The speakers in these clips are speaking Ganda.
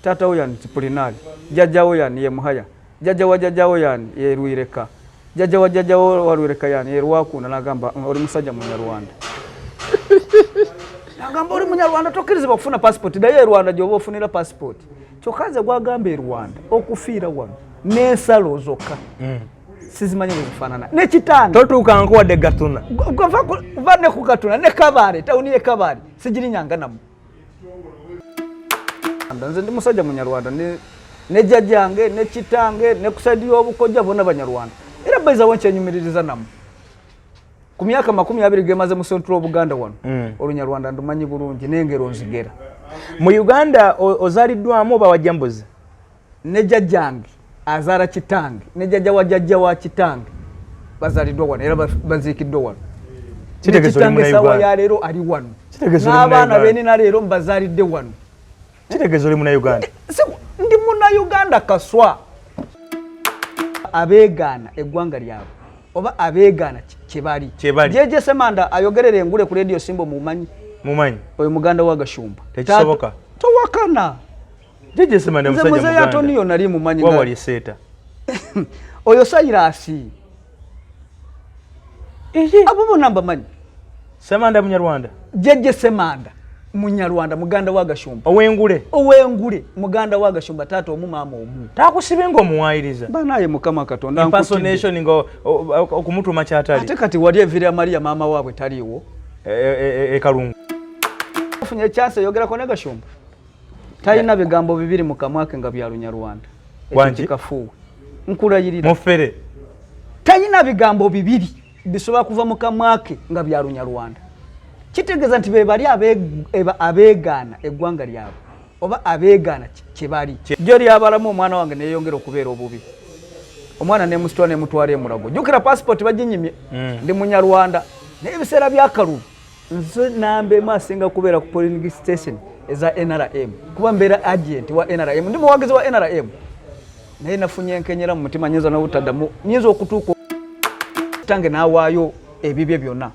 tata we yani Tipulinali jajja we yani ye Muhaya jajja we yani ye Lwireka jajja wa Lwireka yani ye Lwakuna nagamba oli musajja Munyarwanda nagamba oli Munyarwanda tokkirizibwa kufuna passport daye Rwanda gyoba ofunira passport kyokaze gwagamba Rwanda okufiira wano n'ensalo zokka sizimanyi kufanana ne kitanda totuuka nko wadde Gatuna va ne ku Gatuna ne Kabale tawuni ye Kabale sijiri nyanga namu nze ndi musajja Munyarwanda ne jajjange ne kitange ne kusadi obukojja bona Banyarwanda era baiza wanche nyumiririza namu ku myaka 20 gemaze mu Central Buganda wano Olunyarwanda ndumanyi bulungi n'engero nzigera mu Uganda ozaliddwamu oba wajjambuzi ne jajjange azara kitange ne jajja wa kitange bazaliddwa wano era bazikiddwa wano kitegezo limu na Uganda ya lero ali wano n'abaana bene na lero mbazalidde wano kitegezo limu na Uganda ndi muna Uganda kaswa abeegana eggwanga lyabo oba abeegana kyebali jeje semanda ayogerere engule ku radio Simbo mumanyi oyo muganda wa Gashumba tekisoboka towakana jeje semanda musajja muganda muzaya toniyo nali mumanyi wa wali seta oyo Sairasi abo namba manyi semanda Munyarwanda jeje semanda Munyarwanda muganda wa Gashumba owengule muganda wa Gashumba tato omumama omu takusibengo muwayiriza banaye mukama Katonda impersonation ngo okumutuma kyatali ate kati wali evira Maria mama wabwe taliwo Kalungu ofunye chance yogera ko ne Gashumba talina bigambo bibiri mukamwake nga bya Lunyarwanda ekikafuwe nkulayirira mufere talina bigambo bibiri bisoba kuva mukamwake nga bya Lunyarwanda kitegeza nti be bali abeegana eggwanga lyabo oba abeegana kyebali jori abalamu omwana wange ne yongera okubeera obubi omwana ne mustwa ne mutwale mulago jukira passport bajinyimye ndi Munyarwanda n'ebiseera byakalubu nze nambe masinga kubeera ku polling station eza NRM kuba mbeera agent wa NRM ndi muwagizi wa NRM naye nafunye enkenyera mu mutima nyiza na utadamu nyiza okutuuka tange nawaayo ebibye byonna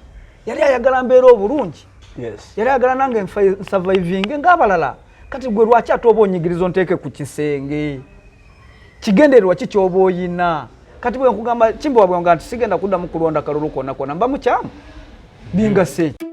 yali ayagala mbeera obulungi yali ayagala nange surviving ng'abalala kati gwe lwaki ate oba onyigirizo nteeke ku kisenge kigendererwa ki ky'oba oyina kati bwe nkugamba Kimbo wabwe nga nti sigenda kuddamu kulonda kalulu konna mba mukyamu binga seeki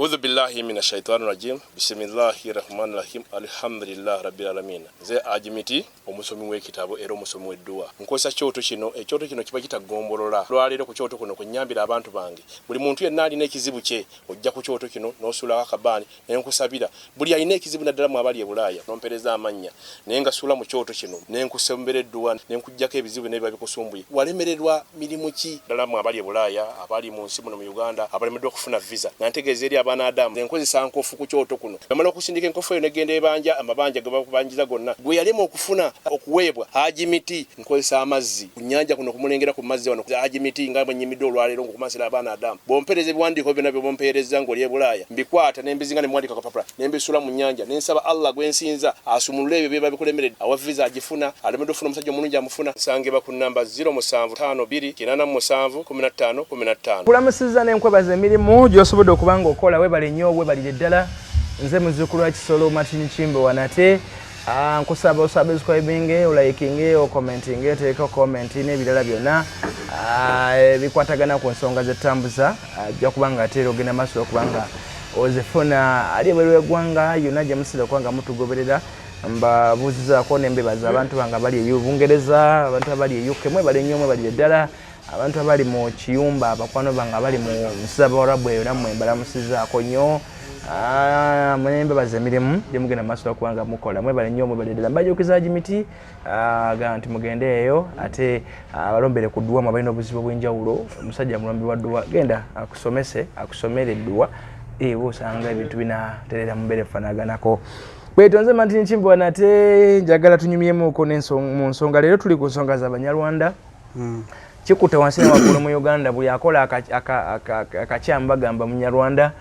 أعوذ بالله من الشيطان الرجيم بسم الله الرحمن الرحيم الحمد لله رب العالمين nze ajimiti omusomi w'ekitabo era omusomi w'edduwa nkozesa kyoto kino ekyoto kino kiba kitagombolola lwaleero ku kyoto kuno kunyambira abantu bange buli muntu yenna alina ekizibu kye ojja ku kyoto kino n'osuula akabaani ne nkusabira buli alina ekizibu naddala mu abali e Bulaaya n'ompereza amannya naye nga suula mu kyoto kino ne nkusembera edduwa ne nkuggyako ebizibu n'ebiba bikusumbuye walemererwa mirimu ki ddala mu abali e Bulaaya abali mu nsi muno mu Uganda abalemeddwa okufuna visa nga ntegeeza eri abaana Adamu nkozesa nkofu ku kyoto kuno namala okusindika enkofu eyo negenda ebanja amabanja ge bakubanjiza gonna gwe yalema okufuna okuweebwa ajimiti nkozesa amazzi ku nnyanja kuno kumulengera ku mazzi wano ajimiti nga bwenyimidde olwaleero ngokumasira abaana Adamu bompereza ebiwandiiko byonna bye bompereza ng'oli e Bulaaya mbikwata nembizinga ne mwandika kapapula nembisula mu nnyanja nensaba Allah gwensinza asumulule ebyo byeba bikulemeredde awa visa agifuna alemedde ofuna omusajja omulungi amufuna nsangeba ku namba 0752871515 kulamusiza n'enkwebaza emirimu gy'osobodde okubanga okola webale nnyo webalire ddala nze muzzukulu wa Kisolo Martin Kimbo wanate nkusaba osubscribinge olikinge okommentinge teeka comment n'ebirala byonna bikwatagana ku nsonga z'ettambuza ajja kubanga ate ogenda maaso okubanga ozifuna ali ebweru w'eggwanga yonna gye musira okubanga mutugoberera mbabuuzizaako nembebaza abantu bange abali e Bungereza abantu abali e UK mwebale nnyo mwebalire ddala abantu abali mu kiyumba abakwano bange abali mu nsi z'Abawarabu eyo nammwe mbalamusizaako nnyo mwebaza emirimu gye mugenda maaso okubanga mukola mwebale nnyo mwebale ddala mbajookiza Jimiti aga nti mugende eyo ate abalombere ku dduwa balina obuzibu obw'enjawulo omusajja mulombi wa dduwa genda akusomese akusomere edduwa ewo osanga ebintu binaterera mu mbeera efanaganako bwetonze Martin Kimbo nate njagala tunyumyemuko mu nsonga leero tuli ku nsonga z'Abanyarwanda kikuta wansi waggulu mu Uganda buli akola akakyamba gamba Munyarwanda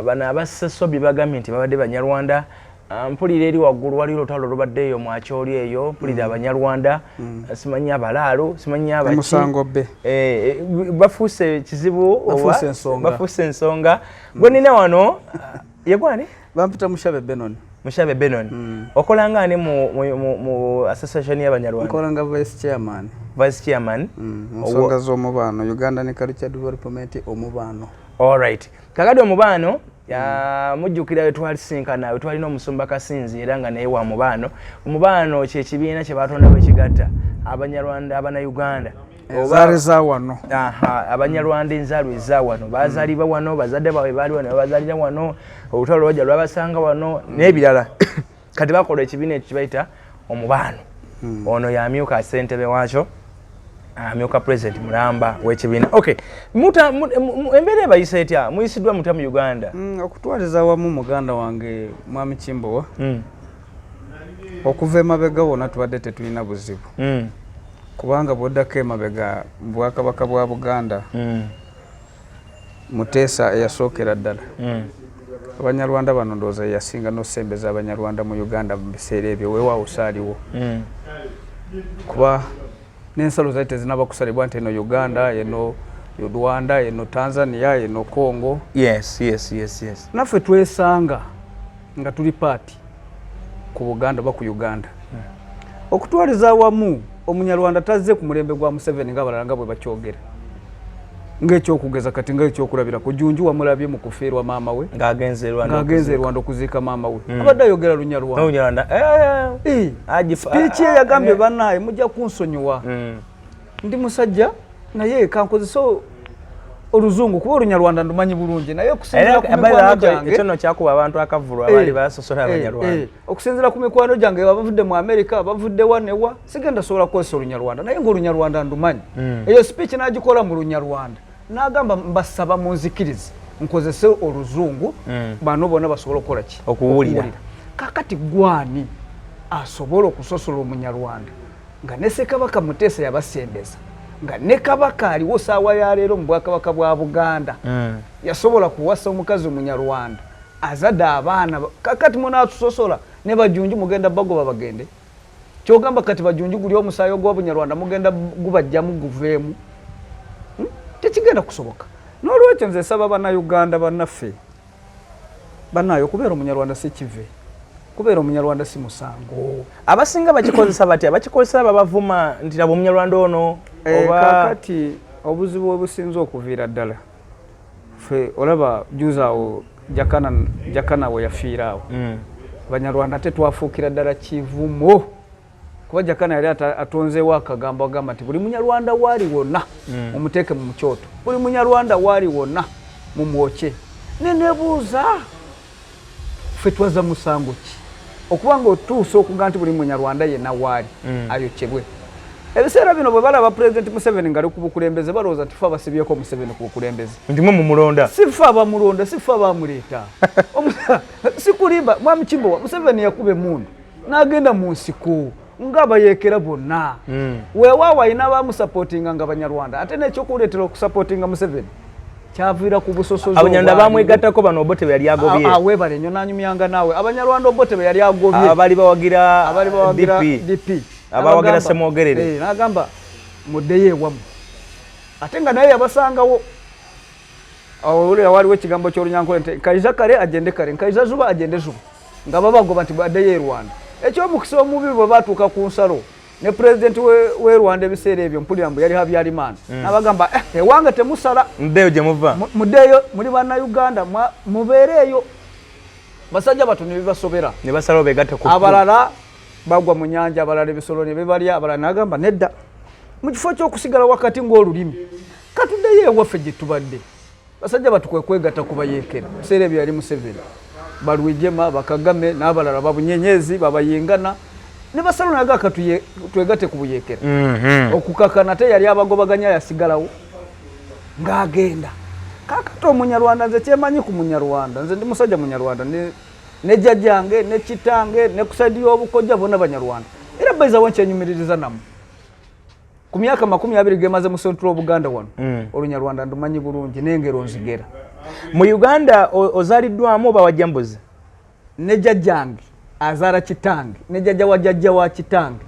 bana abasasobye bagambye nti babadde Banyarwanda mpulira eri waggulu wali olutalo lubaddeeyo mwakyoli eyo mpulira Abanyarwanda simanyi abalaalo simanyi abaki musango bbe bafuuse kizibu bafuuse ensonga gwe nina wano yegwani bampita Mushabe Benon okolanga ani mu association y'Abanyarwanda nkolanga vice chairman nsonga z'omubaano Uganda ne Culture Development omubaano alright kakati omubaano mujjukira we twalisinkana we twalina omusumba Kasinzi era nga naye wa omubaano kye kibiina kye batonda bwe kigatta Abanyarwanda Uganda Enzale za wano Abanyarwanda enzalo eza wano bazaalibwa wano bazadde baabwe baali wano bazaalira wano olutalo lwajja lwabasanga wano n'ebirala kati bakola ekibiina ekyo kibayita omubaano ono yamyuka ssentebe waakyo amyuka president mulamba w'ekibiina okay embeera ebayisa etya muyisiddwa mutya mu Uganda okutwaliza wamu muganda wange mwami Kimbowa okuva emabega wonna tubadde tetulina buzibu kubanga bw'oddako emabega mu Bwakabaka bwa Buganda Muteesa eyasookera ddala Abanyarwanda bano ndowooza yasinga n'osembeza Abanyarwanda mu Uganda mu biseera ebyo weewaawo saaliwo kuba n'ensalo zaali tezinaba kusalibwa nti eno Uganda eno Rwanda eno Tanzania eno Congo yes naffe twesanga nga tuli paati ku Buganda oba ku Uganda okutwaliza awamu Omunyarwanda tazze ku mulembe gwa Museven nga abalala nga bwe bakyogera ng'ekyokugeza kati ng'ekyokulabira ku Junju wamulabye mu kufiirwa maama we ng'agenze Rwanda okuziika maama we abadde ayogera Lunyarwanda speech ye yagambye bannaye mujja kunsonyiwa ndi musajja naye kankozesa oluzungu kuba Olunyarwanda ndumanyi bulungi naye okusinzira ku mikwano gyange ekyo kyakuba abantu akavulwa abali basosola Abanyarwanda okusinzira ku mikwano gyange abavudde mu America abavudde wanewa sigenda sobola kwesa Olunyarwanda naye ng'Olunyarwanda ndumanyi eyo speech n'agikola mu Lunyarwanda n'agamba mbasaba munzikirize nkozese oluzungu bano bonna basobola okukola ki okuwulira kakati gwani asobola okusosola Omunyarwanda nga ne Ssekabaka Muteesa yabasembeza nga ne Kabaka aliwo saawa ya leero mu Bwakabaka bwa Buganda yasobola kuwasa omukazi Omunyarwanda azadde abaana kakati munaatusosola ne Bajunju mugenda bagoba bagende kyogamba kati Bajunju guli omusaayo gw'Obunyarwanda mugenda gubajjamu guveemu tekigenda kusoboka n'olwekyo nze saba Bannayuganda bannaffe bannayo okubeera Omunyarwanda si kive kubeera Omunyarwanda si musango abasinga bakikozesa batya bakikozesa babavuma nti nabo Omunyarwanda ono kakati obuzibu obusinza okuviira ddala ffe olaba juuzaawo jakana we yafiiraawo Abanyarwanda tetwafuukira ddala kivumo kuba jakana yali atonzeewo akagambo agamba nti buli Munyarwanda waali wonna mumuteeke mu kyoto buli Munyarwanda waali wonna mumwoke nenebuuza ffe twaza musango ki okuba nga otuusa okuga nti buli Munyarwanda yenna waali ayokyebwe ebiseera bino bwe balaba President Museven ngali ku bukulembeze balowooza nti ffe abasibyeko Museven ku bukulembeze ndimu mumulonda si ffe abamulonda si ffe abamuleeta si kulimba mwami Kimbowa Museven yakuba emundu n'agenda mu nsiko ng'abayeekera bonna weewaawo alina abamusapootinga nga Banyarwanda ate n'ekyokuleetera okusapootinga Museven kyaviira ku busosozi Abanyarwanda bamwegattako bano Obutabafako yali agobye weebale nnyo nanyumyanga naawe Abanyarwanda Obutabafako yali agobye abali bawagira DP abawagira Semwogerere n'agamba muddeyo ewamu ate nga naye yabasangawo awulira waliwo ekigambo ky'Olunyankole nti nkaiza kare agende kare nkaiza zuba agende zuba nga babagoba nti baddeyo e Rwanda ekyomukisa omubi bwe batuuka ku nsalo ne President w'e Rwanda ebiseera ebyo mpulira mbu yali Habyarimana n'abagamba ewange temusala muddeyo gye muva muddeyo muli Bannayuganda mubeereeyo basajja batono bibasobera ne basalawo begatte ku abalala bagwa mu nyanja abalala ebisolo ne bibalya abalala n'agamba nedda mu kifo ky'okusigala wakati ng'olulimi katuddeyo ewaffe gye tubadde basajja batukwe kwegatta kubayeekera biseera ebyo yali Museven Balwijema Bakagame n'abalala babunyenyezi babayingana ne basalo naga twegatte ku buyeekera okukakana te yali abagobaganya yasigalawo ng'agenda kakati Omunyarwanda nze kyemanyi ku Munyarwanda nze ndi musajja Munyarwanda ne jjajjange ne kitange ne kusadi y'obukojja bonna Banyarwanda era baiza wankyenyumiririza namu ku myaka 20 gemaze mu Central Buganda wano Olunyarwanda ndumanyi bulungi n'engero nzigera mu Uganda ozaliddwamu oba wajja mbuzi ne jjajjange azara kitange ne jjajja wa kitange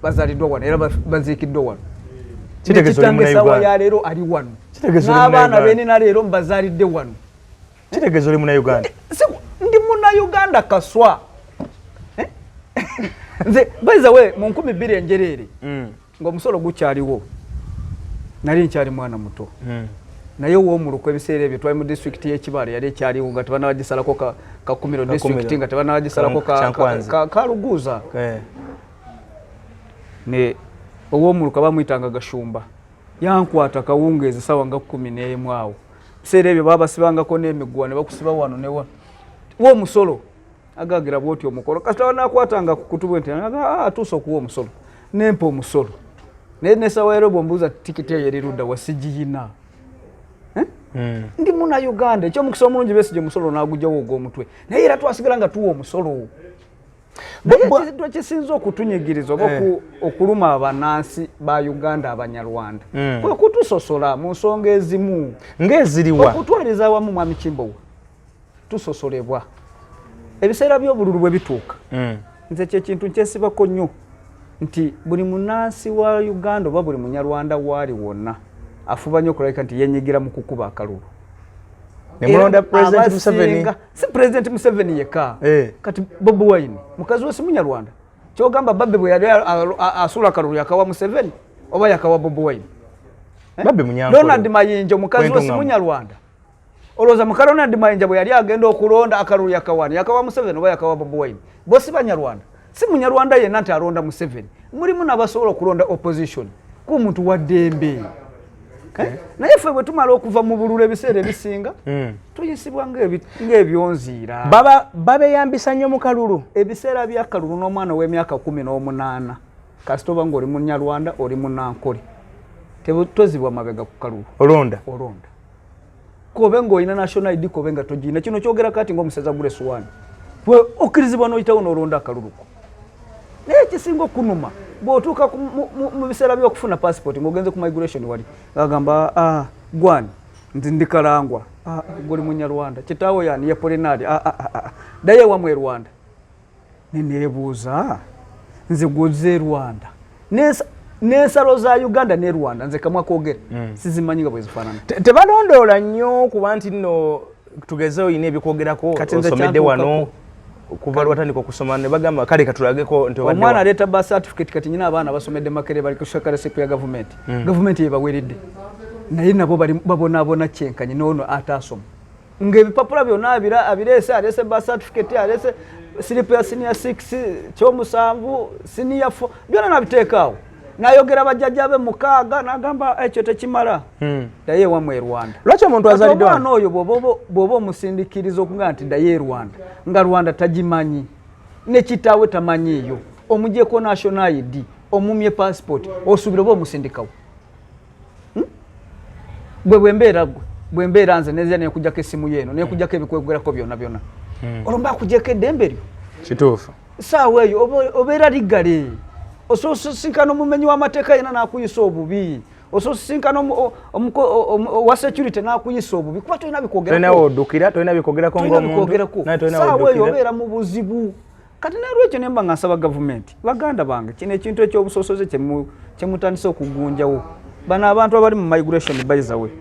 bazaliddwa wano era baziikiddwa wano kitange sawa ya leero ali wano n'abaana bene na leero mbazalidde wano kitegeeza oli muna Uganda ndi muna Uganda kaswa nze by the way mu 2000 enjereere ng'omusolo gukyaliwo nali nkyali mwana muto naye w'omuluko ebiseera ebyo twali mu district y'Ekibale yali ekyaliwo nga tebanabagisalako ka Kumiro district nga tebanabagisalako ka Luguuza ne ow'omuluko bamuyitanga Gashumba yankwata kawungeezi sawa nga 11 awo biseera ebyo babasibangako n'emiguwa ne bakusiba wano ne wano w'omusolo agagira bwoti omukolo kasita nakwatanga ku kutubu nti atuusa okuwa omusolo nempa omusolo naye nesawa ero bombuuza tikiti eyo erirudda wasijiyina ndi muna Uganda ekyomukisa omulungi Besigye omusolo n'agugyawo ogw'omutwe naye era twasigala nga tuwa omusolo kisinza okutunyigiriza oba okuluma abanansi ba Uganda Abanyarwanda kwe kutusosola mu nsonga ezimu ng'eziriwa okutwaliza awamu Mwami Kimbowa tusosolebwa ebiseera by'obululu bwe bituuka nze kyekintu nkyesibako nnyo nti buli munansi wa Uganda oba buli Munyarwanda waali wonna afuba nnyo okulabika nti yenyigira mu kukuba akalulu nemulonda President Museveni si President Museveni yekka kati Bobi Wine mukazi we si Munyarwanda kyogamba Babbe bwe yali asula akalulu yakawa Museveni oba yakawa Bobi Wine Babbe Munyankole Donald Mayinja mukazi we si Munyarwanda olowooza muka Donald Mayinja bwe yali agenda okulonda akalulu yakawani yakawa Museveni oba yakawa Bobi Wine bo si Banyarwanda si Munyarwanda yenna nti alonda Museveni mulimu n'abasobola okulonda opposition ku muntu wa ddembe naye ffe bwe tumala okuva mu bululu ebiseera ebisinga tuyisibwa ng'ebyonziira babeyambisa nnyo mu kalulu ebiseera by'akalulu n'omwana w'emyaka 18 kasita oba ng'oli Munyarwanda oli Munankole tozibwa mabega ku kalulu olonda kobe ng'olina national ID kobe nga togina kino kyogera kati ng'omuseza gule suwani bwe okkirizibwa n'oyitawo n'olonda akaluluko naye ekisinga okunuma bw'otuuka mu biseera by'okufuna passport ng'ogenze ku migration wali agamba gwani nti ndi Kalangwa guli Munyarwanda kitaawo yani ye Polinari daye wamwe Rwanda neneebuuza nze gwoze Rwanda n'ensalo za Uganda ne Rwanda nze kamwa koogera sizimanyi nga bwe zifaanana tebalondoola nnyo kuba nti nno tugeze oyina ebyokwogerako osomedde wano kuva lwatandika okusoma ne bagamba kale katulageko nti omwana aleeta birth certificate kati nyina abaana basomedde Makerere bali ku scholarship ya gavumenti yebaweredde naye nabo babonaabona kyenkanyi n'ono ataasoma ng'ebipapula byonna abireese aleese birth certificate aleese slip ya senior 6 kyomusanvu senior 4 byonna nabiteekaawo n'ayogera bajjajja be 6 n'agamba ekyo tekimala daye wamwe Rwanda lwaki omuntu azaliddwa omwana oyo bw'oba omusindikiriza okugaa nti daye Rwanda nga Rwanda tagimanyi ne kitaawe tamanyiiyo omugyeko national ID omumye passport osuubira oba omusindikawo bwe mbeera nze nezira nekujjako essimu yeeno nekujjako ebikwegerako byonna olwo akujjeko eddembe lyo kituufu saawa eyo obeera liggale ososinkana omumenyi w'amateeka yena n'akuyisa obubi ososinkana owa security n'akuyisa obubi kuba tolina bikwogerako saawa eyo obeera mu buzibu kati nalwekyo nemba nga nsaba gavumenti baganda bange kino ekintu ekyobusosoze kyemutandise okugunjawo bano abantu abali mu migration by the way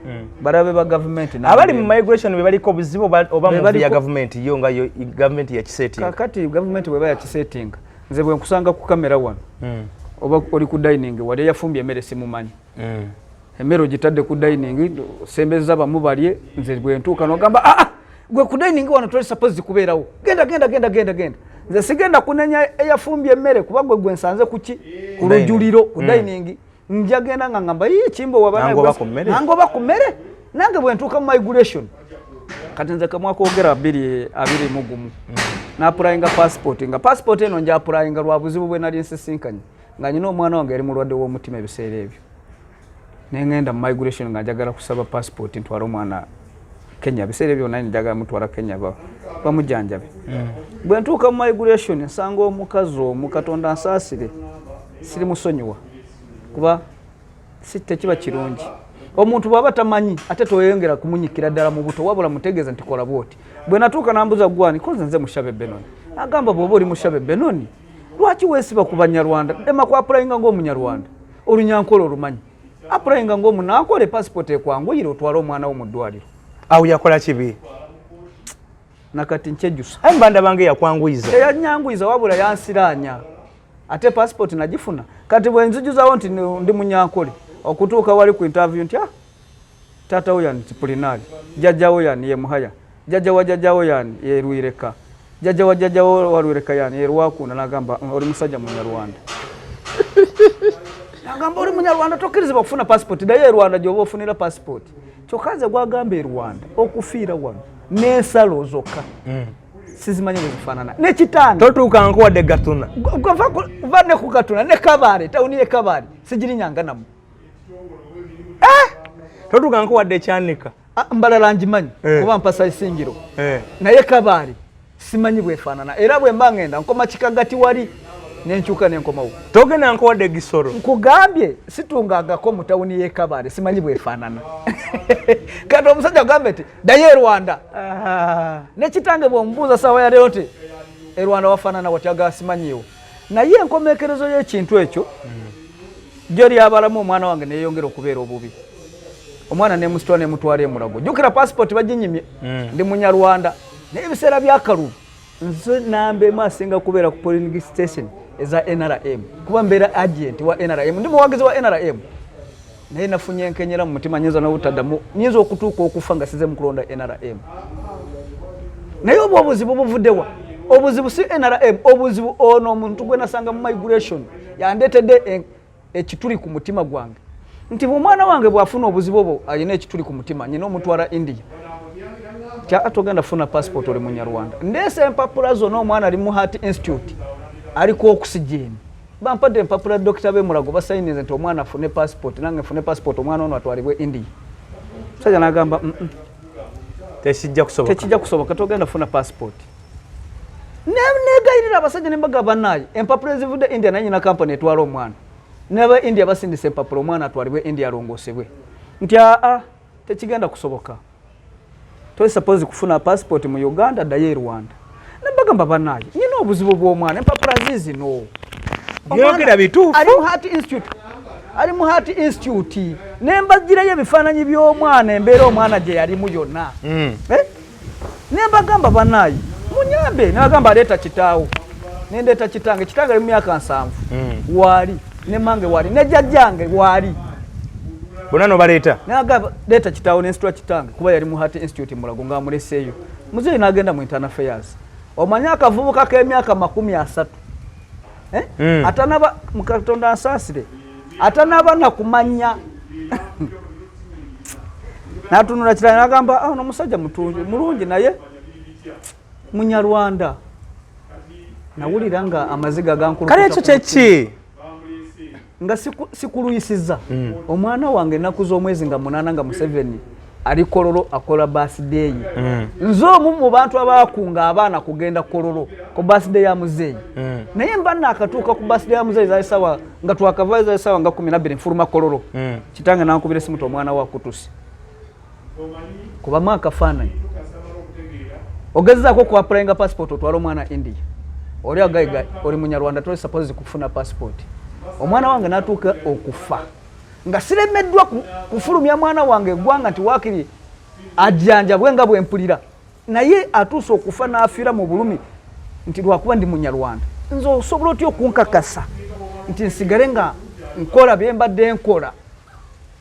balabe ba gavumenti abali mu migration bebaliko obuzibu oba mu ya gavumenti yo nga yo gavumenti ya kisetting kakati gavumenti bwe baya kisetting nze bwe nkusanga ku kamera wano oba oli ku dining wali yafumbye emmere simumanyi emmere ogitadde ku dining sembeza bamu balye nze bwe ntuuka n'ogamba gwe ku dining wano toli suppose kubeerawo genda nze sigenda kunenya eyafumbye emmere kuba gwe nsanze kuki ku lujuliro ku dining njagenda nga ngamba Kimbo wabanangoba ku mmere nange bwe ntuuka mu migration kati nze kamwaka ogera 21 n'apurayinga passport eno nja apurayinga lwa buzibu bwe nali nsisinkanye nga nyina omwana wange yali mulwadde w'omutima ebiseera ebyo nengenda mu migration nga njagala kusaba passport ntwala omwana Kenya biseera ebyo nali njagala mutwala Kenya bamujjanjabe bwe ntuuka mu migration nsanga omukazi omu Katonda nsaasire siri musonyiwa kuba tekiba kirungi omuntu bwaba tamanyi ate toyongera kumunyikira ddala mu buto wabula mutegeeza nti kola bwoti bwe natuuka nambuza gwani koze nze mushabe Benoni agamba bwoba oli mushabe Benoni lwaki weesiba ku Banyarwanda dema kwa applyinga ng'omunyarwanda olunyankole olumanyi applyinga ng'omunankole passport ekwanguyire otwala omwana wo mu ddwaliro awo yakola kibi nakati nkyejjusa mbanda bange yakwanguyiza teyanyanguyiza wabula yansiraanya ate passport nagifuna kati bwe nzijuzawo nti ndi munyankole okutuuka wali ku interview nti taatawo yani tipulinali jjajjawo yani ye muhaya jjajjawo yani ye Lwireka jjajjawo wa Lwireka yani ye Lwakuna nagamba oli musajja munyarwanda nagamba oli munyarwanda tokkirizibwa kufuna passport daye Rwanda gy'oba ofunira passport kyokka gwagamba Rwanda okufiira wano n'ensalo zokka sizimanyi bwe zifaanana n'ekitange totuuka nkuwadde Gatuna uva ne ku Gatuna ne Kabale tawuni ye Kabale sigiri nyanganamu totuuka nkuwadde Kyanika mbalala ngimanyi kuba mpasa isingiro naye Kabale simanyi bwefaanana era bwe mba ngenda nkoma kikagati wali nenkyuka nenkomawo togenda nkuwadde Gisoro nkugambye situngangako mu tawuni ye Kabale simanyi bwefaanana kati omusajja agambye nti daye Rwanda nekitange bw'omubuuza sawa ya leero nti Rwanda wafaanana wati agasimanyiwo naye enkomekerezo y'ekintu ekyo gyo lyabalamu omwana wange neyeyongera okubeera obubi omwana nemusitwa nemutwala emulago jjukira passport baginyimye ndi munyarwanda naye ebiseera byakalubu nze nambe maasinga kubeera ku polling station eza NRM kuba mbeera agent wa NRM ndi muwagizi wa NRM naye nafunye enkenyera mu mutima nyinza n'obutaddamu nyinza okutuuka okufa nga size mu kulonda NRM naye obwo obuzibu buvuddewa obuzibu si NRM obuzibu ono omuntu gwe nasanga mu migration yandeetedde ekituli ku mutima gwange nti omwana wange bw'afuna obuzibu obwo alina ekituli ku mutima nyina omutwala India atogenda funa passport oli munyarwanda ndeese empapula zonna omwana ali mu Heart Institute aliko oxygen bampadde empapula dokita b'emulago basayinize nti omwana afune passport nange fune passport omwana ono atwalibwe India musajja n'agamba tekijja kusoboka togenda funa passport negayirira abasajja ne mbagamba naye empapula ezivudde India naye nyina kampani etwala omwana naba India basindise empapula omwana atwalibwe India alongoosebwe nti tekigenda kusoboka toi suppose kufuna passport mu Uganda daye Rwanda nabagamba banaye nyina obuzibu bw'omwana empapula zizino byogera bituufu ali mu Heart Institute nembagirayo ebifaananyi by'omwana embeera omwana gye yalimu yonna nembagamba banaye munyambe nabagamba aleeta kitaawo nendeeta kitange ali mu myaka 7 waali ne mange waali ne jjajjange waali bonna no baleeta nagamba leeta kitaawo nensitwa kitange kuba yali mu Heart Institute mulago nga amuleseeyo muzeeyi n'agenda mu internal affairs omanye akavubuka k'emyaka 30 atanaba mukatonda nsaasire atanaba nakumanya n'atunula kitange n'agamba ono musajja mulungi naye munyarwanda nawulira nga amaziga gankulukuta kale ekyo kyeki nga sikuluyisiza omwana wange ennaku z'omwezi nga 8 nga Museven ali Kololo akola birthday nze omu mu bantu abaakunga abaana kugenda Kololo ku birthday ya muzeeyi naye mba nakatuuka ku birthday ya muzeeyi zaali sawa nga twakava zaali sawa nga 12 nfuluma Kololo kitange nankubira esimu ti omwana wa kutusi kubamu akafaananyi ogezezaako ku applyinga passport otwala omwana India oli agayiga oli munyarwanda toli suppose kufuna passport omwana wange natuuka okufa nga siremeddwa kufulumya mwana wange eggwanga nti waakiri ajjanjabwe nga bwempulira naye atuuse okufa n'afiira mu bulumi nti lwakuba ndi munyarwanda nze osobola otya okunkakasa nti nsigale nga nkola bye mbadde nkola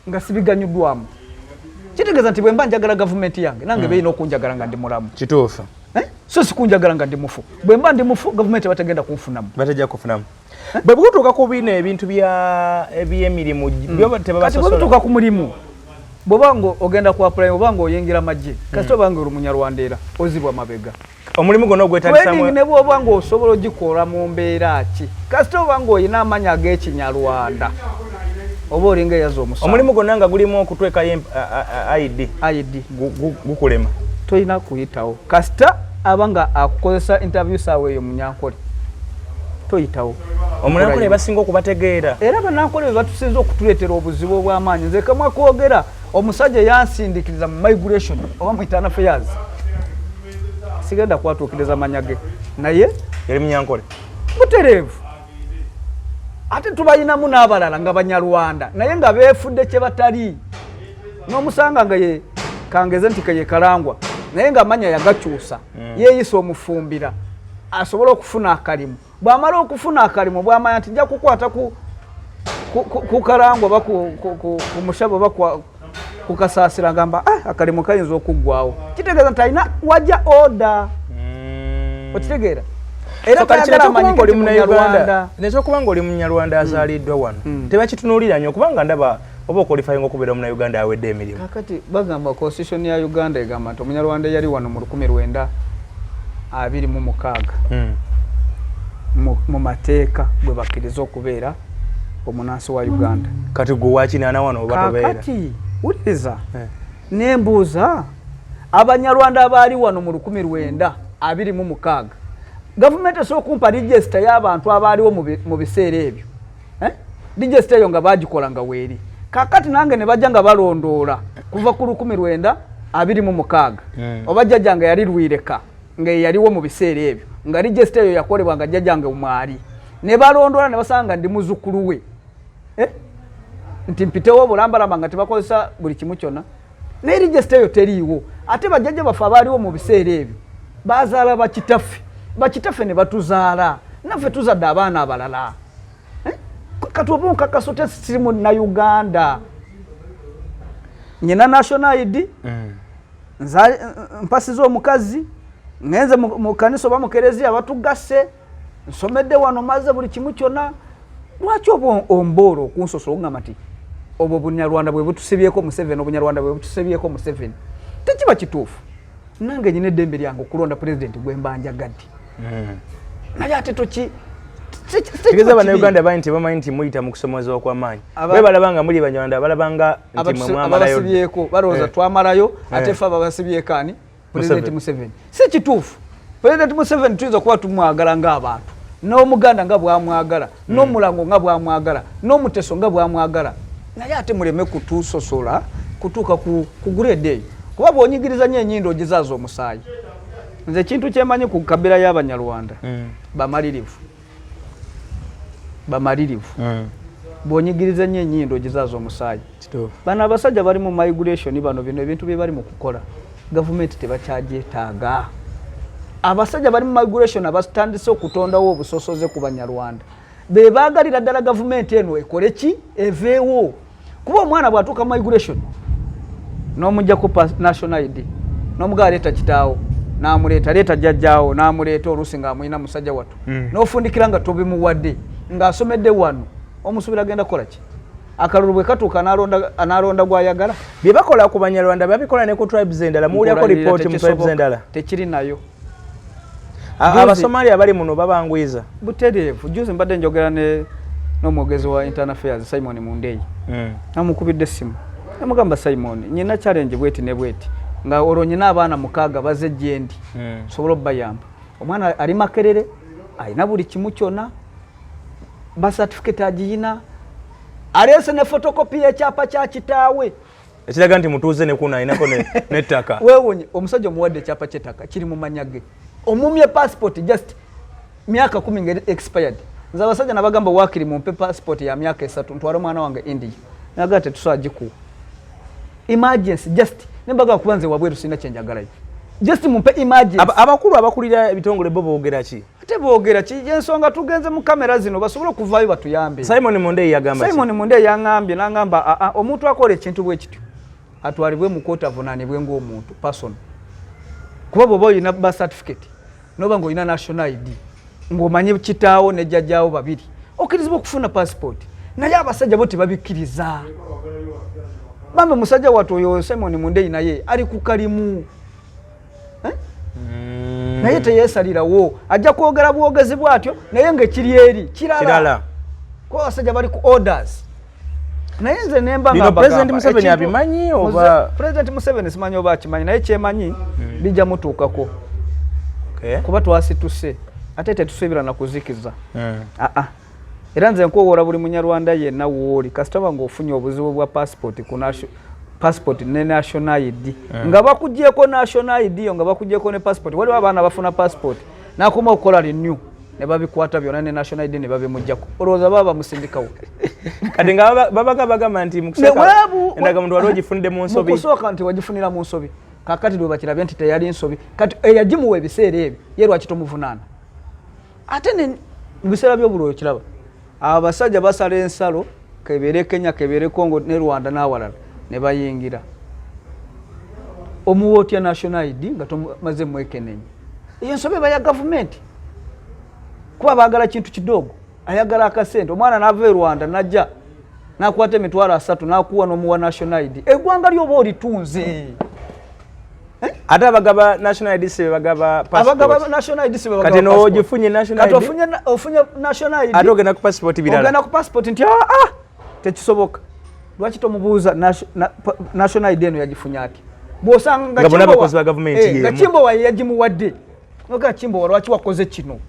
nga sibiganyuddwamu kitegeeza nti bwe mba njagala gavumenti yange nange beeyina okunjagala nga ndi mulamu kituufu so sikunjagala nga ndi mufu bwe mba ndi mufu gavumenti batagenda kunfunamu batajja kufunamu bwe butuuka ku bino ebintu ebyemirimu kati bwe butuuka ku mulimu bw'oba nga ogenda ku apply oba nga oyingira magye kasita oba nga oli munyarwanda era ozibwa mabega omulimu gonna ogwetagisamu ne bw'oba nga osobola ogikola mu mbeera ki kasita oba nga oyina amanyi ag'ekinyarwanda oba olinga eyaza omusango omulimu gonna nga gulimu okutwekayo ID gukulema toyina kuyitawo kasita aba nga akukozesa interview saawa eyo munyankole toyitawo omunankole basinga okubategeera era banankole batusinza okutuleetera obuzibu obw'amaanyi nze kamwe kwogera omusajja yansindikiriza mu migration oba mu internal affairs sigenda kwatuukiriza manya ge naye yali munyankole mutereevu ate tubayinamu n'abalala nga Banyarwanda naye nga beefudde kye batali n'omusanga nga ye kangeze nti ye Kalangwa naye nga amanya yagakyusa yeeyisa omufumbira asobola okufuna akalimu bw'amala okufuna akalimu bw'amanya nti nja kukwata ku Kalangwa oba ku Mushabo oba ku Kasaasira ngamba akalimu kayinza okuggwawo kitegeeza nti alina wajja oda okitegeera era tayagala amanyi oli Munyarwanda nekyokuba nga oli Munyarwanda azaaliddwa wano tebakitunuulira nnyo kubanga ndaba oba okwalifyinga okubeera Munnayuganda awedde emirimu kakati bagamba constitution ya Uganda egamba nti Omunyarwanda yali wano mu 1926 mu mateeka gwe bakkiriza okubeera omunansi wa Uganda kati gwe wakinaana wano oba tobeera kakati wuliriza nembuuza Abanyarwanda abaali wano mu 1926 gavumenti esobola okumpa register y'abantu abaaliwo mu biseera ebyo register eyo nga bagikola nga weeri kakati nange ne bajja nga balondoola kuva ku 1926 oba jjajja nga yali Lwireka nga yaliwo mu biseera ebyo nga register eyo yakolebwa nga jjajja nga umwali ne balondoola ne basanga ndi muzzukulu we nti mpitewo bulambalamba nga tebakozesa buli kimu kyonna naye register eyo teriiwo ate bajjajja baffe abaaliwo mu biseera ebyo bazaala bakitaffe ne batuzaala naffe tuzadde abaana abalala katuoba onkakaso tesirimu na Uganda nyina national ID mpasiza omukazi ngenze mu kanisa oba mu kereziya batugase nsomedde wano maze buli kimu kyonna lwaki oba omboolo okunsosola ogamba nti obwo Bunyarwanda bwe butusibyeko Museven Obunyarwanda bwe butusibyeko Museven tekiba kituufu nange nyina eddembe lyange okulonda pulezidenti gwe mbanjagadde naye ate tegeza Bannayuganda bayi nti bamanyi nti muyita mu kusomozebwa kw'amaanyi bwe balabanga muli Banyarwanda balabanga nti mwe mwamalayo abasibyeko balowooza twamalayo ate ffe abasibyeko ani pulezidenti Museven si kituufu pulezidenti Museven tuyinza kuba tumwagala ng'abantu n'Omuganda nga bwamwagala n'Omulango nga bwamwagala n'Omuteso nga bwamwagala naye ate muleme kutusosola kutuuka ku grade eyo kuba bw'onyigiriza nnyo ennyindo ogizaaza omusaayi nze ekintu kyemanyi ku kabira y'Abanyarwanda bamalirivu bw'onyigiriza nnyo ennyindo ogizaaza omusaayi bano abasajja bali mu migration bano bino ebintu bye bali mu kukola gavumenti tebakyagyetaaga abasajja bali mu migration abatandise okutondawo obusosoze ku Banyarwanda be baagalira ddala gavumenti eno ekole ki eveewo kuba omwana bw'atuuka migration n'omuggyako national ID n'omugaa leeta kitaawo n'amuleeta leeta jjajjaawo n'amuleeta oluusi ng'amulina musajja wattu n'ofundikira nga tobimuwadde ng'asomedde wano omusuubira agenda kukola ki akalulu bwe katuuka anaalonda gw'ayagala bye bakola ku Banyarwanda babikola ne ku tribes endala muwulyako lipooti mu tribes endala tekiri nayo Abasomalia bali muno babangwiza butereevu juzi mbadde njogera n'omwogezi wa Internal Affairs Simon Mundeyi namukubidde essimu namugamba Simon nyina challenge bweti ne bweti nga olwo nyina abaana 6 baze gyendi sobola obbayamba omwana ali Makerere alina buli kimu kyonna ba certificate agiyina alese ne photocopy y'ekyapa kya kitaawe ekiraga nti mutuuze ne kuna inako n'ettaka weewonye omusajja omuwadde ekyapa ky'ettaka kiri mu manyage omumye passport just myaka 10 ngeri expired nza abasajja nabagamba wakiri mumpe passport ya myaka 3 ntwala mwana wange India nagate tusajiku emergency just nembaga kubanze wabweru sina kyenjagalayo just mumpe emergency abakulu abakulira ebitongole bo boogera ki ate boogera ki ensonga tugenze mu kamera zino basobola okuvaayo batuyambe Simon Mundeyi yagamba Simon Mundeyi yangambye nangamba omuntu akola ekintu bwe kityo atwalibwe mu koota avunaanibwe ng'omuntu person kuba bw'oba olina ba certificate noba ng'olina national ID ng'omanyi kitaawo ne jjajjaawo babiri okkirizibwa okufuna passport naye abasajja bo tebabikkiriza bambe musajja wattu oyo Simon Mundeyi naye ali ku kalimu naye teyeesalirawo ajja kwogera bwogezi bwatyo naye ng'ekiri eri kirala kuba abasajja bali ku orders naye nze nemba nga President Museven abimanyi oba President Museven simanyi oba akimanyi naye kyemanyi bijja mutuukako kuba twasituse ate tetusuubira na kuzikiza era nze nkuwola buli Munyarwanda yenna wooli kasitaba ng'ofunye obuzibu bwa passport ne national ID nga bakugyeko national ID yo nga bakugyeko ne passport waliwo abaana bafuna passport nakoma okukola renew ne babikwata byonna ne national ID ne babimujjako olowooza baba musindikawo kati nga babagamba nti mukusooka endagamuntu wali ogifunidde mu nsobi mukusooka nti wagifunira mu nsobi kakati lwe bakirabye nti teyali nsobi kati eyagimuwa ebiseera ebyo ye lwaki tomuvunaana ate ne mu biseera by'obululu kiraba abasajja basala ensalo kebeere Kenya kebeere Congo ne Rwanda n'awalala ne bayingira omuwootya national ID nga tomaze mwekenenye eyo nsobe baya gavumenti kuba baagala kintu kidogo ayagala akasente omwana n'ava e Rwanda najja nakwata emitwalo 3 nakuwa n'omuwa national ID eggwanga lyoba olitunze ate abagaba national ID se bagaba passport abagaba national ID se bagaba kati no ogifunye national ID kati ofunye national ID ate ogenda ku passport birala ogenda ku passport nti tekisoboka lwaki tomubuuza national ID eno yagifunya ati bw'osanga abakozi ba gavumenti yemu nga Kimbowa yagimuwadde noga Kimbowa lwaki wakoze kino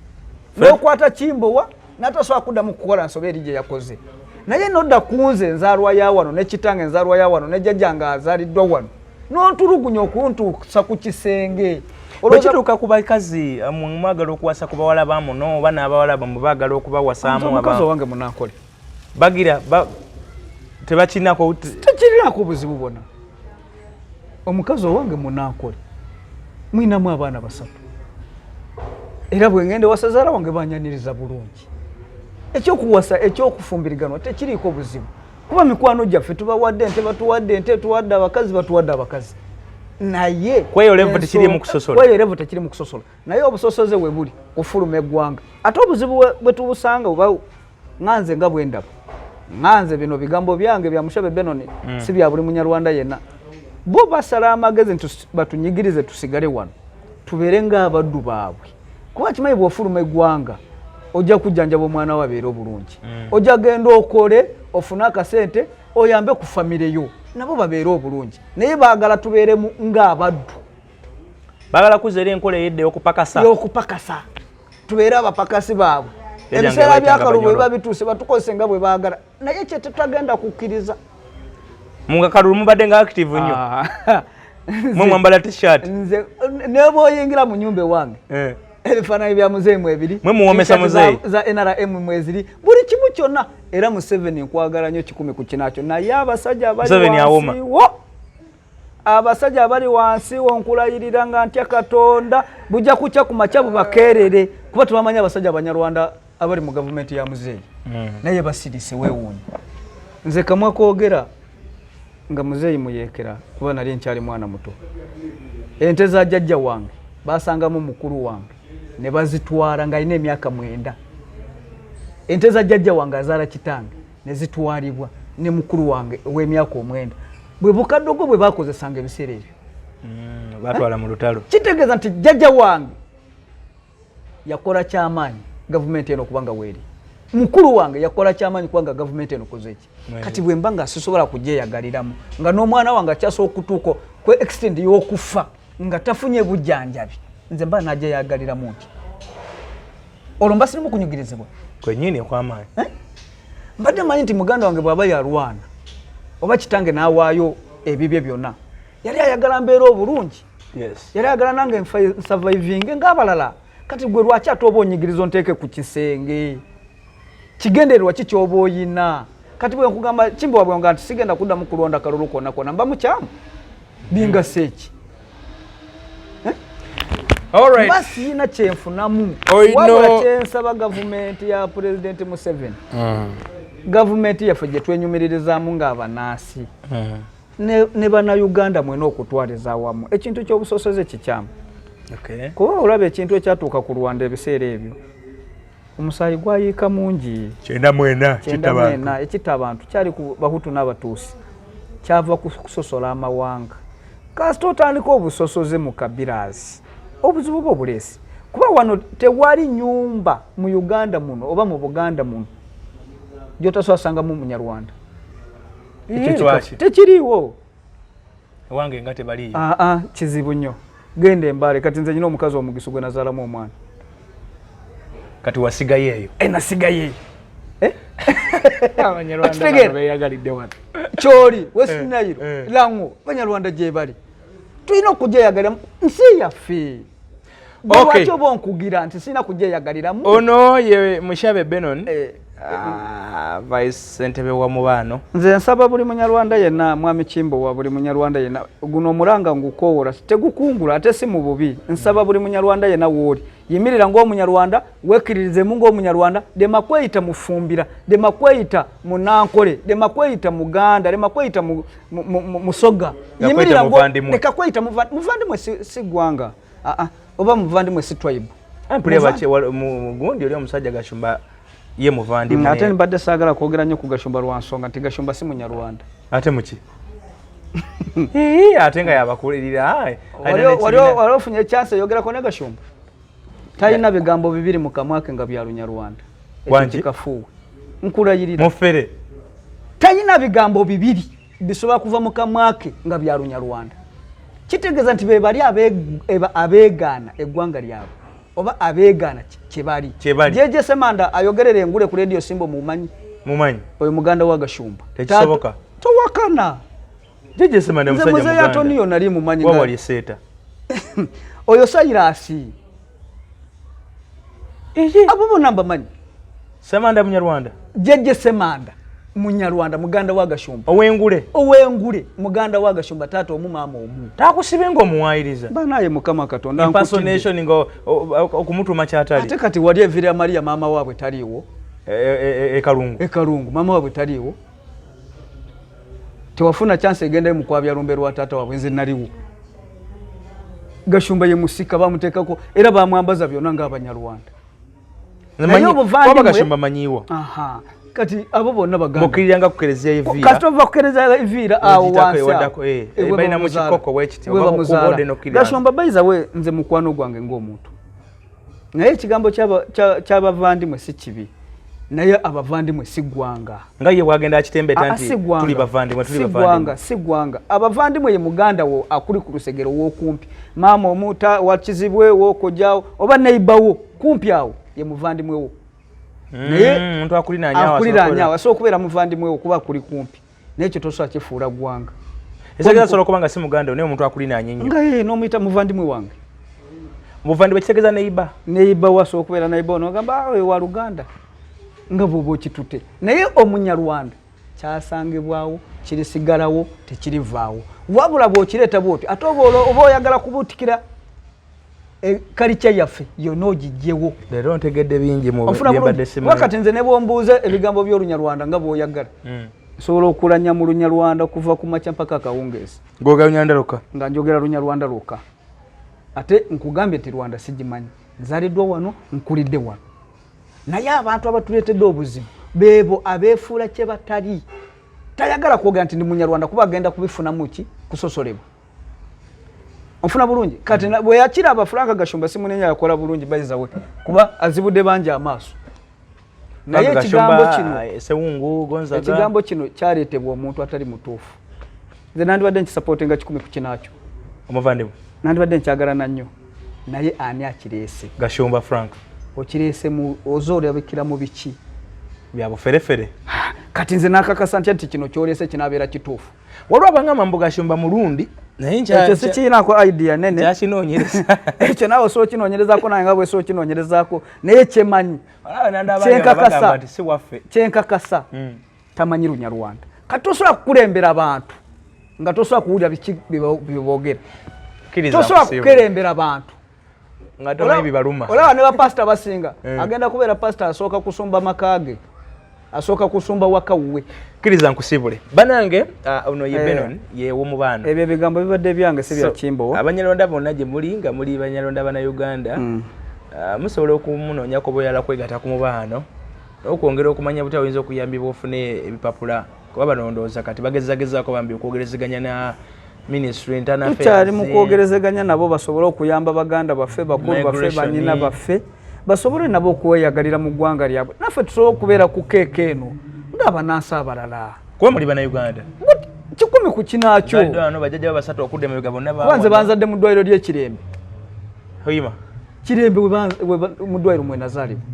n'okwata Kimbowa n'atasobola kuddamu kukola nsobe eri gye yakoze naye nodda kunze enzaalwa ya wano ne kitange enzaalwa ya wano ne jjajja nga azaaliddwa wano n'ontulugunya okuntuusa ku kisenge olwekituuka ku bakazi mwagala okuwasa ku bawala bamuno oba n'abawala bamu baagala okubawasaamu omukazi owange munaakole bagira tebakinako tekirinako buzibu bwonna omukazi owange munaakole mwinamu abaana 3 era bwe ngende wasazaala wange banyaniriza bulungi ekyokuwasa ekyokufumbiriganwa tekiriiko buzibu kuba mikwano gyaffe tubawadde ente batuwadde ente tuwadde abakazi batuwadde abakazi naye kweyo levo tekiri mu kusosola naye obusosoze we buli ofuluma eggwanga ate obuzibu bwe tubusanga oba nganze nga bwendaba nganze bino bigambo byange bya Mushebe Benoni si bya buli Munyarwanda yenna bo basala amagezi nti batunyigirize tusigale wano tubeere ng'abaddu baabwe kuba kimanyi bw'ofuluma eggwanga ojja kujjanjaba omwana wabeera obulungi ojja genda okole ofune akasente oyambe ku famire yo nabo babeera obulungi naye baagala tubeeremu ng'abaddu baagala kuzeera enkola eyedde y'okupakasa tubeere abapakasi baabwe ebiseera by'akalulu bwe biba bituuse batukozese nga bwe baagala naye kye tetagenda kukkiriza munga kalulu mubadde nga active nnyo mwe mwambala t-shirt nze neba oyingira mu nyumba ewange ebifaananyi bya muzeeyi mwebiri mwe muwomesa muzeeyi za NRM mweziri buli kimu kyonna era Museven nkwagala nnyo 10 ku kinakyo naye abasajja abali wansi wonkulayirira nga ntya Katonda bujja kucha ku makya bubakeerere kuba tubamanya abasajja Banyarwanda abali mu gavumenti ya muzeeyi naye basirise weewuunye nze kamwe koogera nga muzeeyi muyeekera kuba nali nkyali mwana muto ente za jjajja wange basangamu mukulu wange ne bazitwala nga alina emyaka 9 ente za jjajja wange azaala kitange ne zitwalibwa ne mukulu wange ow'emyaka 9 bwe bukaddogo bwe bakozesanga ebiseera ebyo batwala mu lutalo kitegeeza nti jjajja wange yakola kyamaanyi gavumenti eno kubanga weeri mukulu wange yakola kyamaanyi kubanga gavumenti eno koze ki kati bwe mba nga sisobola kugyeyagaliramu nga n'omwana wange akyasobola okutuuka ku extend y'okufa nga tafunye bujjanjabi nze mba nagyeyagaliramu nti olwo mba sirimu kunyugirizibwa kwenyini okwamaanyi mbadde manyi nti muganda wange bw'aba yalwana oba kitange n'awaayo ebibye byonna yali ayagala mbeera obulungi yali ayagala nange nsurvivinge ng'abalala kati gwe lwaki ate oba onyigiriza onteeke ku kisenge kigendererwa ki ky'oba oyina kati bwe nkugamba Kimbowa bwe nga nti sigenda kuddamu kulonda kalulu konna konna mba mukyamu binga seeki mba siina kyenfunamu wabula kyensaba gavumenti ya Pulezidenti Museven gavumenti yaffe gye twenyumirizaamu ng'abanaasi ne bannayuganda mwena okutwaliza awamu ekintu ky'obusosoze kikyamu kuba olaba ekintu ekyatuuka ku Rwanda ebiseera ebyo omusaayi gwayiika mungi 9 ekitta abantu kyali ku Bahutu n'Abatuusi kyava kusosola amawanga kasita otandika obusosoze mu kabirazi obuzibu bwo buleesi kuba wano tewali nyumba mu Uganda muno oba mu Buganda muno gyotasobola sangamu Munyarwanda tekiriiwo ewange nga tebaliyo kizibu nnyo genda Embale kati nze nyina omukazi omugisu gwe nazaalamu omwana kati wasigayo eyo nasigayo Abanyarwanda beyagalidde wano kyoli West Nile Lango Banyarwanda gye bali tulina okugyeyagalira nsi yaffe Lwaki oba onkugira nti sina kujeyagaliramu? Ono ye Mushabe Benon vice Ssentebe wa Mubano. Nze nsaba buli Munyarwanda yenna mwami Kimbo wa buli Munyarwanda yenna guno omulanga ngukoowora tegukungula ate si mu bubi. Nsaba buli Munyarwanda yenna wooli yimirira ng'Omunyarwanda wekkiririzemu ng'Omunyarwanda dema kweyita mufumbira dema kweyita munankole dema kweyita muganda dema kweyita musoga yimirira leka kweyita muvandimwe si gwanga oba muvandimwe si tribe. Ampule bache mugundi oli omusajja Gashumba ye muvandimwe. Ate mbadde saagala kwogera nnyo ku Gashumba lwa nsonga nti Gashumba si Munyarwanda. Ate muki? Ate nga yabakulirira wali ofunye chance yogerako ne Gashumba. Talina bigambo bibiri mu kamwa ke nga bya Lunyarwanda. Wanji kafuwe. Nkulayirira. Mufere. Talina bigambo bibiri bisobola kuva mu kamwa ke nga bya Lunyarwanda. Kitegeeza nti be bali abeegaana eggwanga lyabwe oba abeegaana kyebali. Jeje Semanda ayogerere engule ku radio Simbo mumanyi. Oyo muganda wa Gashumba. Tekisoboka. Towakana. Jeje Semanda musajja muganda. Muzaya Antonio nali mumanyi. Wali seta. Oyo Sairasi. Abo bona bamanyi. Semanda Munyarwanda. Jeje Semanda Munyarwanda muganda wa Gashumba. Owengule muganda wa Gashumba tato omumama omu. Takusibe ngo muwayiriza. Banaye mukama Katonda impersonation ngo okumutuma kyatali. Ate kati wali evira Maria mama waabwe taliwo. Ekalungu mama waabwe taliwo. Tewafuna chance egenda mu kwabya lumbe lwa tata waabwe nze naliwo. Gashumba ye musika bamutekako era bamwambaza byonna nga Abanyarwanda. Kwa Gashumba manyiwa. Aha. Kati abo bonna baganda. Mukiriyanga kukerezya evira. Katova kukereza evira awo wansa. Bayina mu kikoko wekiti oba kubode no kiriyanga. Gashumba baiza we nze mukwano gwange ng'omuntu. Naye ekigambo ky'abavandimwe si kibi. Naye abavandimwe si gwanga. Nga ye wagenda akitembe tanti tuli bavandimwe. Si gwanga. Abavandimwe ye muganda wo akuli ku lusegero w'okumpi. Maama omuta wakizibwe w'okojjawo oba neighbor kumpi awo ye muvandimwe wo. Naye muntu akulina nyawa so kubera muvandimwe wo kuba kuli kumpi. N'ekyo tosobola kifuula gwanga. Esageza solo kubanga si muganda naye omuntu akulina nnyo. Nga ye n'omuyita muvandimwe wange. Muvandimwe kitegeza neighbor waso kubera neighbor n'ogamba wa Luganda. Nga bobo kitute. Naye Omunyarwanda kyasangibwawo kirisigalawo tekirivaawo. Wabula bw'okireta bw'oti ate oba oyagala kubuutikira kalicha yaffe yono gijjewo. Lero ntegedde bingi mu byembadde simu. Wakati nze ne bombuuze ebigambo by'Olunyarwanda nga bw'oyagala. Sobola okulanya mu Lunyarwanda kuva ku makya mpaka akawungeezi. Ngoga Lunyarwanda lukka. Nga njogera Lunyarwanda lukka. Ate nkugambye ti Rwanda sigimanyi. Nzaliddwa wano nkulidde wano. Naye abantu abatuleetedde obuzibu beebo abeefuula kye batali. Tayagala kwogera nti ndi Munyarwanda kuba agenda kubifunamu ki kusosolebwa. Onfuna bulungi kati bwe yakira abafranka Gashumba simunenya yakola bulungi bayiza we kuba azibudde banje amaaso. Naye ekigambo kino sewungu gonzaga ekigambo kino kyaletebwa omuntu atali mutuufu. Nze nandibadde nkisupportinga 10 ku kinakyo. Omuvandimwe nandibadde nkyagala nannyo naye ani akireese Gashumba Frank okireese mu ozoole abikira mu biki bya buferefere. Kati nze nakakasa nti kino kyoleese kinabeera kituufu. Waliwo abangamba mbu Gashumba Murundi naye ekyo sikiinaako idea nene kyakinoonyereza ekyo naawe osooka kinoonyerezaako naye nga bwesooka kinoonyerezaako naye kyemanyi kyenkakasa tamanyi Lunyarwanda. Kati tosobola kukulembera abantu nga tosobola kuwulira biki byeboogera. Tosobola kukulembera abantu nga tomanyi bibaluma. Olaba ne bapasita basinga agenda kubeera pasita asooka kusumba makage asooka kusumba wakawuwe. Kiriza nkusibule banange ono ye Benon ye w'omubano ebyo bigambo bibadde byange si bya Kimbo. Abanyarwanda bonna gye muli nga muli Banyarwanda bana Uganda musobola okumunoonya ko boyala kwegata ku mubano okwongera okumanya butawinza okuyambibwa ofune ebipapula kuba banondooza kati bagezagezaako bambi okwogerezeganya na Ministry Internal Affairs. Tukyali mu kwogerezeganya nabo basobola okuyamba baganda baffe bakulu baffe banyina baffe basobole nabo okweyagalira mu ggwanga lyabwe. Naffe tusobola okubeera ku keeke eno ng'abanaasa abalala. Kuba muli bana Uganda? 10 ku kinakyo. Bano bajjajja basatu okudde mu bigabo nabo. Banze banzadde mu ddwaliro ly'Ekirembe. Oyima. Kirembe mu ddwaliro mwe nazaalibwa.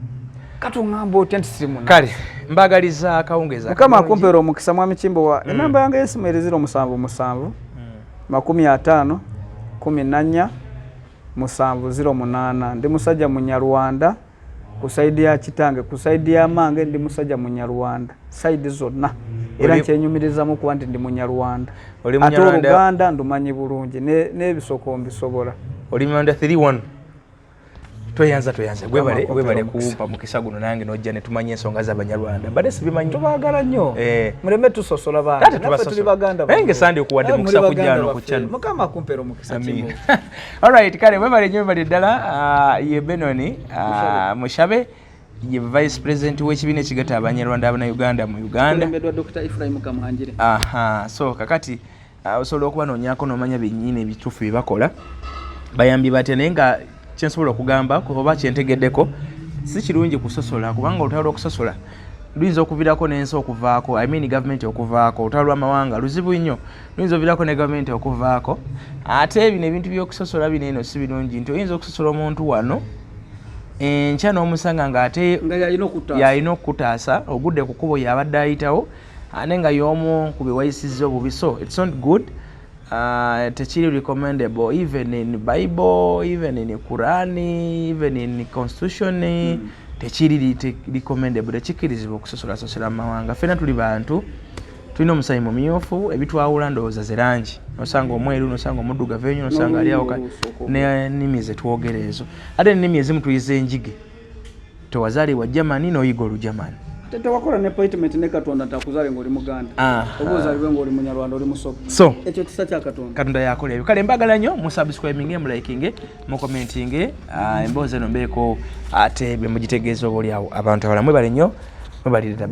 Katuŋŋamba otya nti siri munna. Kale mbagaliza akawungeza. Mukama akumpeera omukisa mwami Kimbo wa enamba yange y'essimu eri 077 50 14 14 0708 ndi musajja Munyarwanda kusaidi ya kitange kusaidi ya mange ndi musajja Munyarwanda saidi zonna era nkyenyumiriza mu kuba ndi Munyarwanda ate Uganda ndumanyi bulungi n'ebisoko mbisobola oli Munyarwanda 31 toyanza webale kumpa mukisa guno nange nojja ne tumanye ensonga za Banyarwanda bade sibimanyi tubagala nnyo muleme tusosola bana nafe tuli baganda benge sande okuwadde mukisa kujjano ku channel mukama kumpero mukisa kimu alright kale webale nnyo bali ddala ye Benoni Mushabe ye vice president w'ekibiina ekigata Abanyarwanda abana Uganda mu Uganda mbedwa Dr. Ephraim Kamuhanjire so kakati osobola okuba noonyako n'omanya byennyini ebituufu bye bakola bayambi batya naye nga kyensobola okugamba oba kyentegeddeko si kirungi kusosola kubanga olutalo lw'okusosola luyinza okuviirako n'ensi okuvaako government okuvaako olutalo lw'amawanga luzibu nnyo luyinza oviirako ne government okuvaako ate bino ebintu by'okusosola bino eno si birungi nti oyinza okusosola omuntu wano enkya n'omusanga ng'ate yalina okukutaasa ogudde ku kkubo yabadde ayitawo ate nga y'omu ku bewayisizza obubi so it's not good techiri recommendable even in Bible, even in Quran, even in Constitution techiri recommendable tekikirizibwa okusosola amawanga fena tuli bantu tulina omusayi mumyufu ebitwawula ndowooza ze rangi nosanga omweru nosanga omuddugavu ennyo nosanga ali awo n'ennimi ze twogera ezo ate ennimi ezimu tuyiza enjige tewazaalibwa Germany n'oyiga Olujamani tewakola ne appointment ne Katonda takuzale ngoli Muganda obuzalibwe ngoli Munyarwanda oli Musoga so ekyo kisa kya Katonda yakola ebyo kale mbagala nnyo mu subscribing mu liking mu commenting emboozi eno mbeeko ate bye mugitegeeza oba oli awo abantu abalamwe bali nnyo mwe balirira